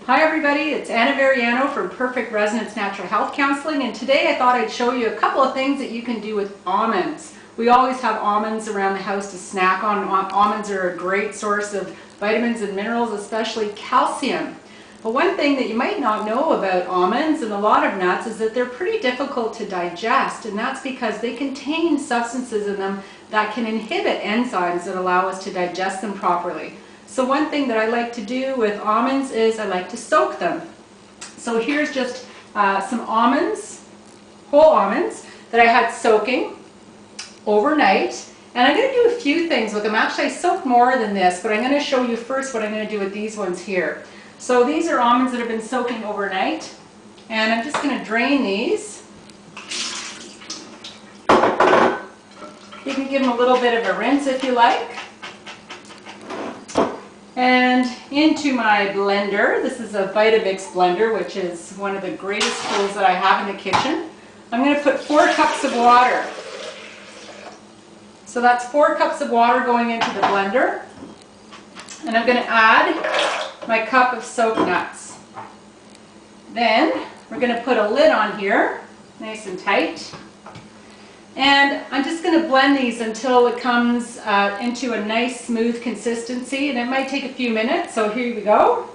Hi everybody, it's Varriano from Perfect Resonance Natural Health Counseling, and today I thought I'd show you a couple of things that you can do with almonds. We always have almonds around the house to snack on. Almonds are a great source of vitamins and minerals, especially calcium. But one thing that you might not know about almonds and a lot of nuts is that they're pretty difficult to digest, and that's because they contain substances in them that can inhibit enzymes that allow us to digest them properly. So one thing that I like to do with almonds is I like to soak them. So here's just some almonds, whole almonds, that I had soaking overnight. And I'm going to do a few things with them. Actually, I soaked more than this, but I'm going to show you first what I'm going to do with these ones here. So these are almonds that have been soaking overnight. And I'm just going to drain these. You can give them a little bit of a rinse if you like. And into my blender, this is a Vitamix blender, which is one of the greatest tools that I have in the kitchen. I'm going to put 4 cups of water. So that's 4 cups of water going into the blender. And I'm going to add my cup of soaked nuts. Then we're going to put a lid on here, nice and tight. And I'm just going to blend these until it comes into a nice smooth consistency, and it might take a few minutes, so here we go.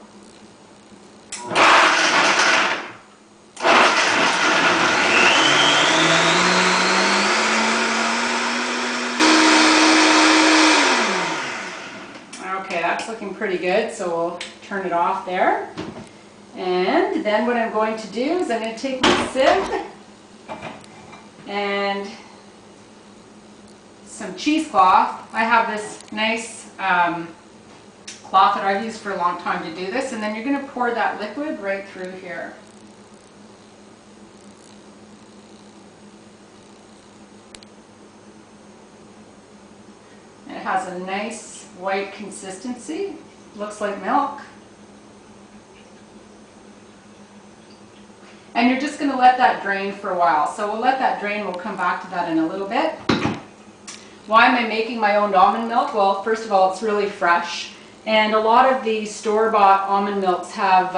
Okay, that's looking pretty good, so we'll turn it off there. And then what I'm going to do is I'm going to take my sieve and some cheesecloth. I have this nice cloth that I've used for a long time to do this, and then you're going to pour that liquid right through here. And it has a nice white consistency, looks like milk. And you're just going to let that drain for a while. So we'll let that drain, we'll come back to that in a little bit. Why am I making my own almond milk? Well, first of all, it's really fresh. And a lot of the store-bought almond milks have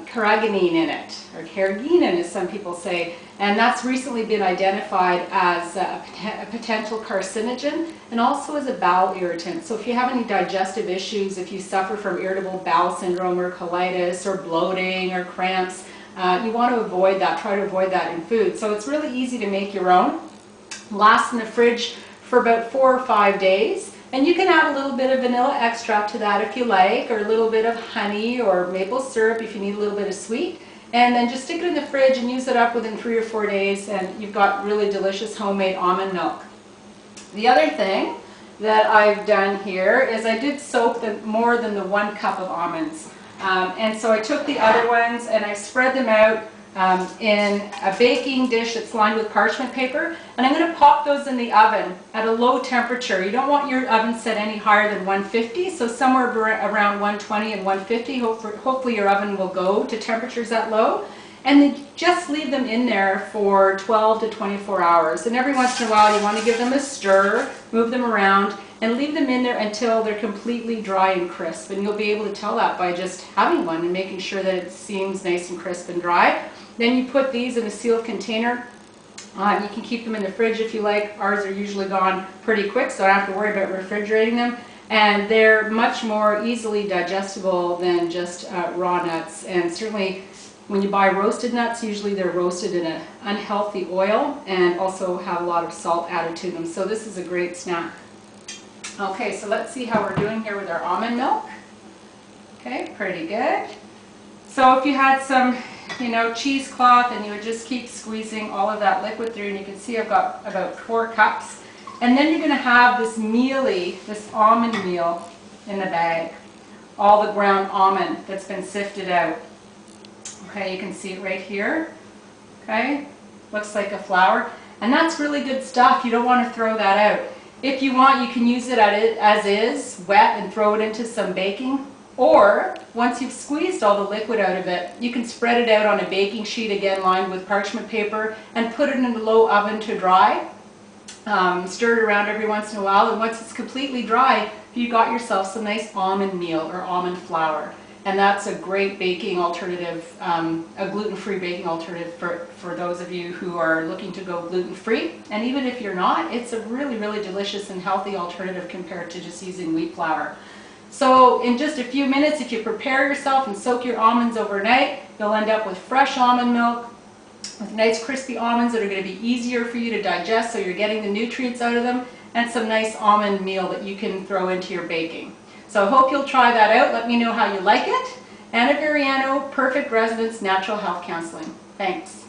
carrageenan in it, or carrageenan as some people say. And that's recently been identified as a potential carcinogen and also as a bowel irritant. So if you have any digestive issues, if you suffer from irritable bowel syndrome or colitis or bloating or cramps, you want to avoid that. Try to avoid that in food. So it's really easy to make your own. Lasts in the fridge for about 4 or 5 days, and you can add a little bit of vanilla extract to that if you like, or a little bit of honey or maple syrup if you need a little bit of sweet, and then just stick it in the fridge and use it up within 3 or 4 days, and you've got really delicious homemade almond milk. The other thing that I've done here is I did soak more than the 1 cup of almonds, and so I took the other ones and I spread them out in a baking dish that's lined with parchment paper, and I'm going to pop those in the oven at a low temperature. You don't want your oven set any higher than 150, so somewhere around 120 and 150. Hopefully your oven will go to temperatures that low, and then just leave them in there for 12 to 24 hours. And every once in a while you want to give them a stir, move them around, and leave them in there until they're completely dry and crisp. And you'll be able to tell that by just having one and making sure that it seems nice and crisp and dry. Then you put these in a sealed container. You can keep them in the fridge if you like. Ours are usually gone pretty quick, so I don't have to worry about refrigerating them. And they're much more easily digestible than just raw nuts. And certainly when you buy roasted nuts, usually they're roasted in an unhealthy oil and also have a lot of salt added to them. So this is a great snack. Okay, so let's see how we're doing here with our almond milk. Okay, pretty good. So if you had some cheesecloth, and you would just keep squeezing all of that liquid through, and you can see I've got about 4 cups. And then you're going to have this mealy, this almond meal in the bag. All the ground almond that's been sifted out. Okay, you can see it right here. Okay, looks like a flour. And that's really good stuff. You don't want to throw that out. If you want, you can use it as is, wet, and throw it into some baking. Or, once you've squeezed all the liquid out of it, you can spread it out on a baking sheet, again lined with parchment paper, and put it in a low oven to dry. Stir it around every once in a while, and once it's completely dry, you got yourself some nice almond meal or almond flour. And that's a great baking alternative, a gluten-free baking alternative for those of you who are looking to go gluten-free. And even if you're not, it's a really, really delicious and healthy alternative compared to just using wheat flour. So in just a few minutes, if you prepare yourself and soak your almonds overnight, you'll end up with fresh almond milk, with nice crispy almonds that are going to be easier for you to digest, so you're getting the nutrients out of them, and some nice almond meal that you can throw into your baking. So I hope you'll try that out. Let me know how you like it. Anna Varriano, Perfect Residence Natural Health Counseling. Thanks.